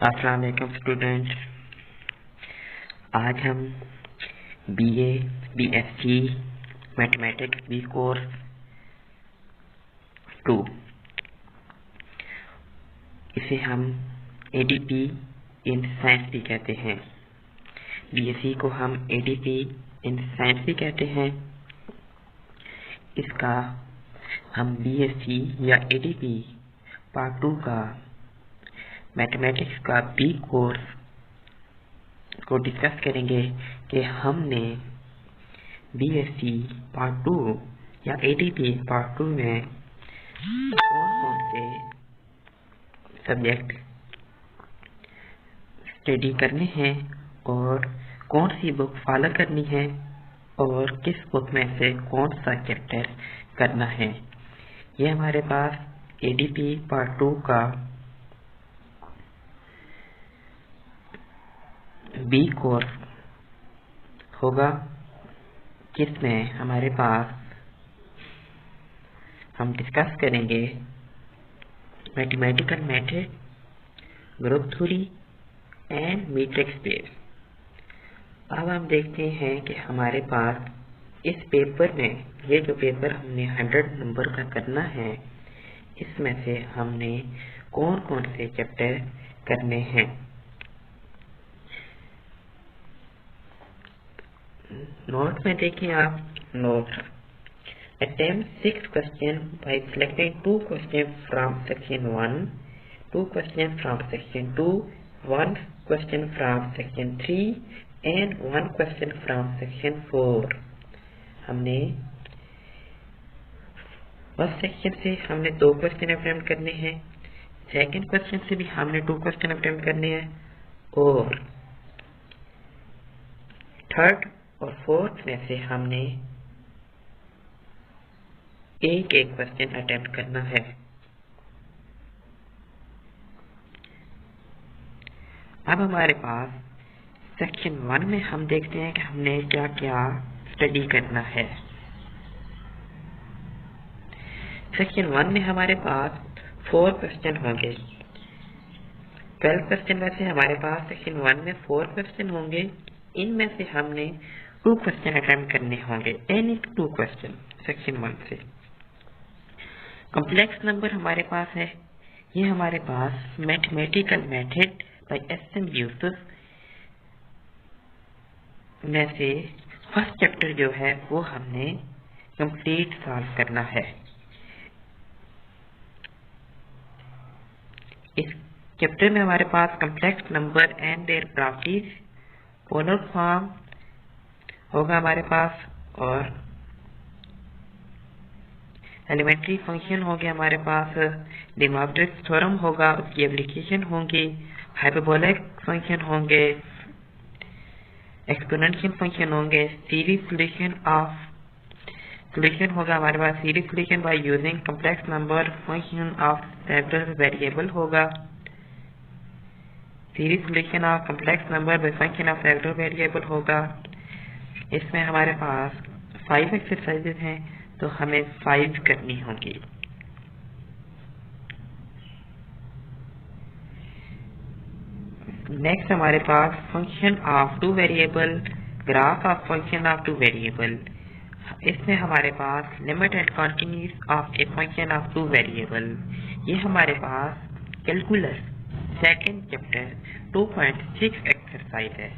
अस्सलाम वालेकुम स्टूडेंट। आज हम BA BSc mathematics B course 2 इसे हम एडीपी इन साइंस भी कहते हैं। बीएससी को हम एडीपी इन साइंस भी कहते हैं। इसका हम बीएससी या एडीपी पार्ट 2 का मैथमेटिक्स का बी कोर्स को डिस्कस करेंगे कि हमने बीएससी पार्ट 2 या एडीपी पार्ट 2 में कौन कौन से सब्जेक्ट स्टडी करने हैं और कौन सी बुक फॉलो करनी है और किस बुक में से कौन सा चैप्टर करना है। ये हमारे पास एडीपी पार्ट 2 का बी कोर्स होगा, जिसमें हमारे पास हम डिस्कस करेंगे mathematical method, group theory and matrix space. अब हम देखते हैं कि हमारे पास इस पेपर में, ये जो पेपर हमने 100 नंबर का करना है, इसमें से हमने कौन कौन से चैप्टर करने हैं। नोट में देखिए आप note. Attempt 6 questions by selecting 2 questions from section 1, 2 questions from section 2, 1 question from section 3 and 1 question from section 4। हमने फर्स्ट सेक्शन से हमने 2 क्वेश्चन अटेम्प्ट करने हैं, सेकंड क्वेश्चन से भी हमने 2 क्वेश्चन अटेम्प्ट करने हैं और थर्ड और फोर्थ में से हमने एक क्वेश्चन अटेम्प्ट करना है। अब हमारे पास सेक्शन 1 में हम देखते हैं कि हमने क्या क्या स्टडी करना है। सेक्शन 1 में हमारे पास 4 क्वेश्चन होंगे। 12 क्वेश्चन में से हमारे पास सेक्शन 1 में 4 क्वेश्चन होंगे। इनमें से हमने 2 क्वेश्चन अटेम्प्ट करने होंगे, एनी 2 क्वेश्चन सेक्शन 1 से। कॉम्प्लेक्स नंबर हमारे पास है, ये हमारे पास mathematical method by SM Yusuf में से फर्स्ट चैप्टर जो है वो हमने कंप्लीट सॉल्व करना है। इस चैप्टर में हमारे पास complex number and their properties, polar form होगा हमारे पास, और एलिमेंट्री फंक्शन हो गया हमारे पास, डिमॉर्गन थ्योरम होगा, उसकी एप्लीकेशन होंगी, हाइपरबोलिक फंक्शन होंगे, एक्सपोनेंशियल फंक्शन होंगे, सीरीज सॉल्यूशन होगा हमारे पास, series solution by using complex number function of several variable होगा, series solution of complex number by function of several variable होगा। इसमें हमारे पास 5 एक्सरसाइजेज हैं, तो हमें 5 करनी होंगी। नेक्स्ट हमारे पास function of 2 variable, graph of function of 2 variable. इसमें हमारे पास limit and continuous of a function of 2 variable. ये हमारे पास कैलकुलस सेकंड चैप्टर 2.6 एक्सरसाइज है।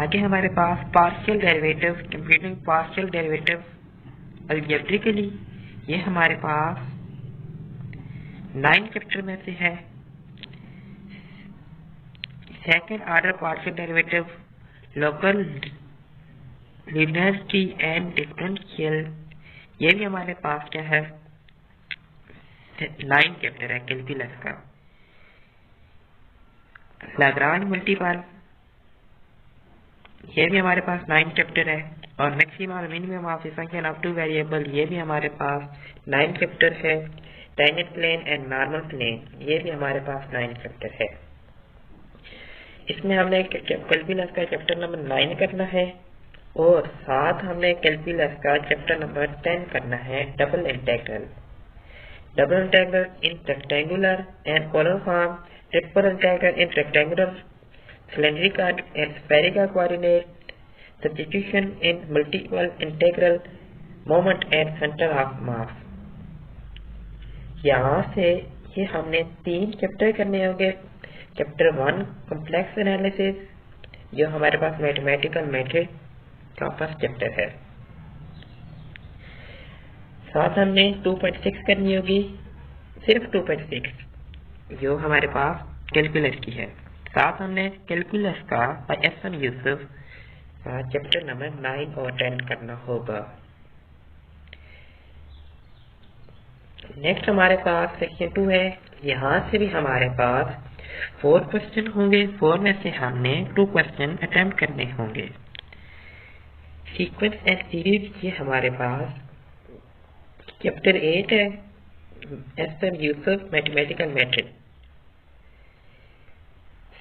आगे हमारे पास partial derivative, computing partial derivative algebraically, ये हमारे पास 9 चैप्टर में से है। Second order partial derivative, local linearity and differential, ये भी हमारे पास क्या है, 9 चैप्टर है कैलकुलस का। लाग्रांज मल्टीपल, ये भी हमारे पास 9 चैप्टर है, और मैक्सिमम और minimum of the function of 2 variable, ये भी हमारे पास 9 चैप्टर है। Tangent plane and normal plane, ये भी हमारे पास 9 चैप्टर है। इसमें हमने कैलकुलस का चैप्टर नंबर 9 करना है और साथ हमने कैलकुलस का चैप्टर नंबर 10 करना है, double integral in rectangular and polar form triple integral in rectangular, cylindrical and spherical coordinate, substitution in multiple integral, moment and center of mass। यहाँ से ये हमने 3 चैप्टर करने होंगे। चैप्टर 1 कॉम्प्लेक्स एनालिसिस, जो हमारे पास मैथमेटिकल मेथड का फर्स्ट चैप्टर है। साथ हमने 2.6 करनी होगी, सिर्फ 2.6 जो हमारे पास कैलकुलस की है। साथ हमने कैलकुलस का बाय एस.एम. यूसुफ का चैप्टर नंबर 9 और 10 करना होगा। नेक्स्ट हमारे पास सेक्शन 2 है। यहाँ से भी हमारे पास 4 क्वेश्चन होंगे। 4 में से हमने 2 क्वेश्चन अटेम्प्ट करने होंगे। सीक्वेंस एंड सीरीज ये हमारे पास चैप्टर 8 है, एस.एम. Yusuf mathematical method.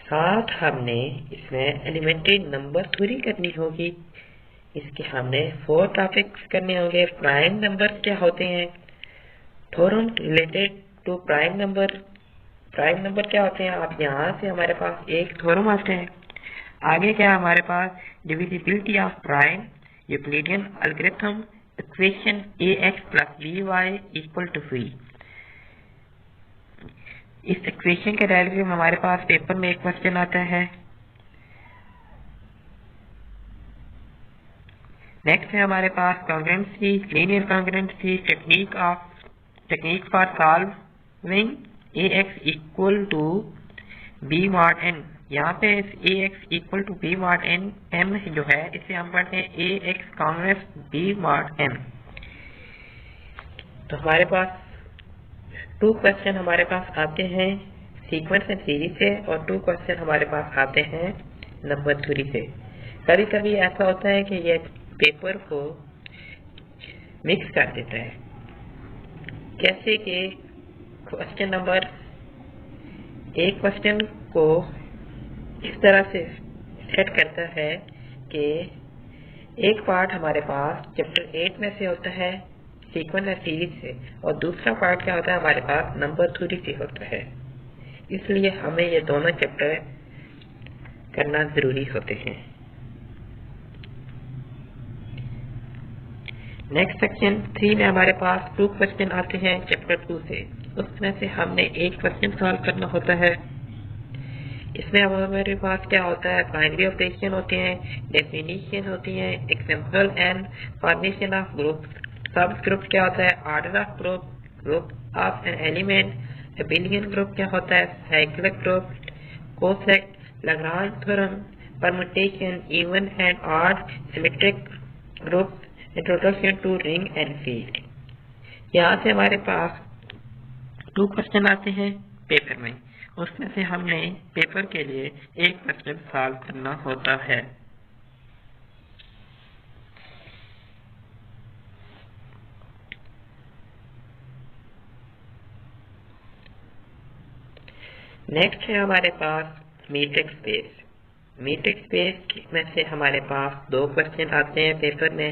साथ हमने इसमें एलिमेंट्री नंबर थ्योरी करनी होगी। इसके हमने 4 टॉपिक्स करने होंगे। प्राइम नंबर क्या होते हैं, theorem related to prime number. Prime number क्या होते हैं, आप यहाँ से हमारे पास एक थ्योरम आते हैं। आगे क्या हमारे पास divisibility of prime, Euclidean algorithm, equation ax + by = v। इस इक्वेशन के रिलेटेड हमारे पास पेपर में एक क्वेश्चन आता है। नेक्स्ट है हमारे पास congruency, linear congruency, technique for solving ax = b mod n। यहाँ पे ax = b mod n m जो है, इसे हम पढ़ते हैं ax congruence b mod m। तो हमारे पास 2 क्वेश्चन हमारे पास आते हैं सीक्वेंस एंड सीरीज से, और 2 क्वेश्चन हमारे पास आते हैं नंबर थ्योरी से। कभी कभी ऐसा होता है कि ये पेपर को मिक्स कर देता है, जैसे कि क्वेश्चन नंबर एक क्वेश्चन को इस तरह से सेट करता है कि एक पार्ट हमारे पास चैप्टर 8 में से होता है सीक्वेंस एंड सीरीज से, और दूसरा पार्ट क्या होता है हमारे पास नंबर थ्योरी से होता है। इसलिए हमें ये दोनों चैप्टर करना जरूरी होते हैं। नेक्स्ट सेक्शन 3 में हमारे पास 2 क्वेश्चन आते हैं चैप्टर 2 से। उसमें से हमने एक क्वेश्चन सॉल्व करना होता है। इसमें अब हमारे पास क्या होता है, बाइनरी ऑपरेशन होते हैं, डेफिनेशन होती है, example and formation of group. Subgroup क्या होता है, order of group, group of an element, abelian group क्या होता है, cyclic group, coset, Lagrange theorem, permutation, even and odd symmetric group, introduction to ring and field. यहाँ से हमारे पास 2 question आते हैं पेपर में। उसमें से हमने पेपर के लिए एक क्वेश्चन सॉल्व करना होता है। नेक्स्ट है हमारे पास मीट्रिक स्पेस। मीट्रिक स्पेस में से हमारे पास 2 क्वेश्चन आते हैं पेपर में।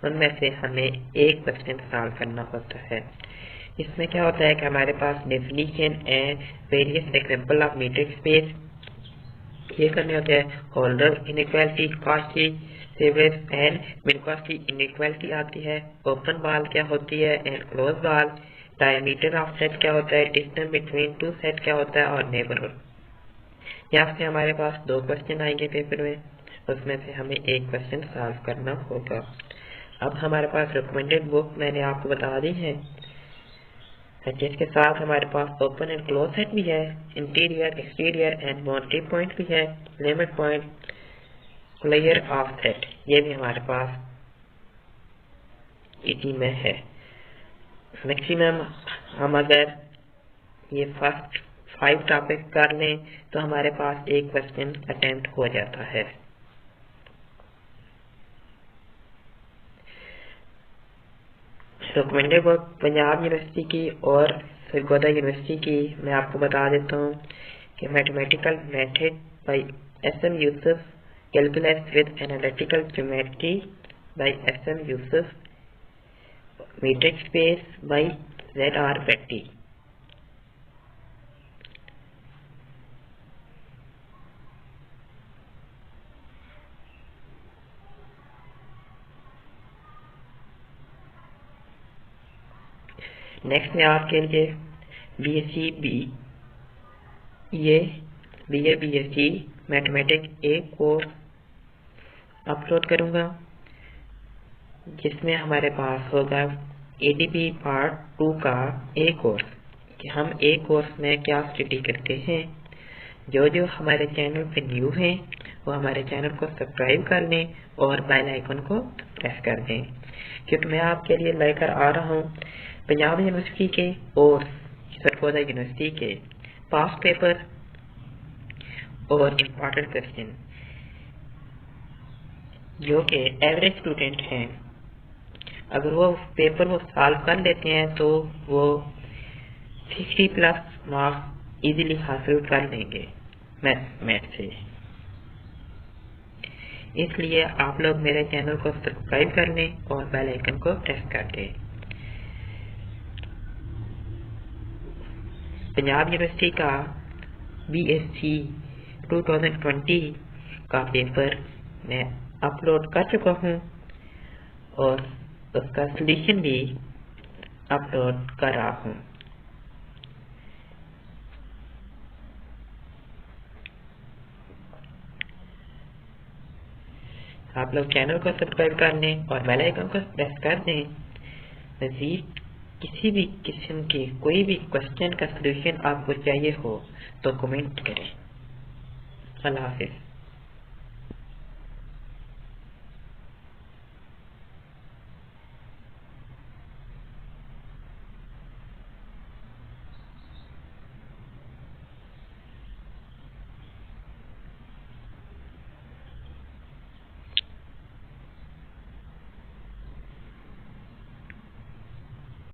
उनमें से हमें एक क्वेश्चन सॉल्व करना होता है। इसमें क्या होता है कि हमारे पास definition and various example of metric space ये करने होते हैं। होल्डर इनइक्वालिटी, कॉची सेवेज एंड मिनकॉची इनइक्वालिटी आती है। ओपन बॉल क्या होती है and close ball. Diameter of set क्या होता है, डिस्टेंस बिटवीन 2 सेट क्या होता है, और नेबरहुड। यहाँ से हमारे पास 2 क्वेश्चन आएंगे पेपर में। उसमें से हमें एक क्वेश्चन सॉल्व करना होगा। अब हमारे पास रिकमेंडेड बुक मैंने आपको बता दी है, जिसके साथ हमारे पास ओपन एंड क्लोज सेट भी है, interior, exterior and boundary point भी है, limit point, layer of set ये भी हमारे पास इसी में है। मैक्सिमम हम अगर ये फर्स्ट 5 टॉपिक कर लें तो हमारे पास एक क्वेश्चन अटेम्प्ट हो जाता है। रिकमेंडेड बुक पंजाब यूनिवर्सिटी की और सरगोदा यूनिवर्सिटी की मैं आपको बता देता हूँ कि mathematical method by S M. Yusuf, calculus with analytical geometry by S M. Yusuf, metric space by Z.R. Betty। Next मैं आपके लिए BSc BSc मैथमेटिक्स एक कोर्स अपलोड करूंगा, जिसमें हमारे पास होगा ADP पार्ट 2 का एक कोर्स कि हम एक कोर्स में क्या स्टडी करते हैं। जो हमारे चैनल पे न्यू हैं वो हमारे चैनल को सब्सक्राइब कर लें और बेल आइकन को प्रेस कर दें, क्योंकि मैं आपके लिए लेकर आ रहा हूँ पंजाब यूनिवर्सिटी के और सरगोदा यूनिवर्सिटी के पास्ट पेपर और इम्पॉर्टेंट क्वेश्चन जो कि एवरेज स्टूडेंट हैं, अगर वो पेपर वो सॉल्व कर लेते हैं तो वो 60+ मार्क्स इजीली हासिल कर लेंगे मैथ से। इसलिए आप लोग मेरे चैनल को सब्सक्राइब कर लें और बेल आइकन को प्रेस कर दें। पंजाब यूनिवर्सिटी का BSc 2020 का पेपर मैं अपलोड कर चुका हूँ और उसका सॉल्यूशन भी अपलोड कर रहा हूँ। आप लोग चैनल को सब्सक्राइब कर लें और बेल आइकन को प्रेस कर दें। मज़ीद किसी भी किस्म के कोई भी क्वेश्चन का सॉल्यूशन आपको चाहिए हो तो कमेंट करें। अल्लाह हाफिज़।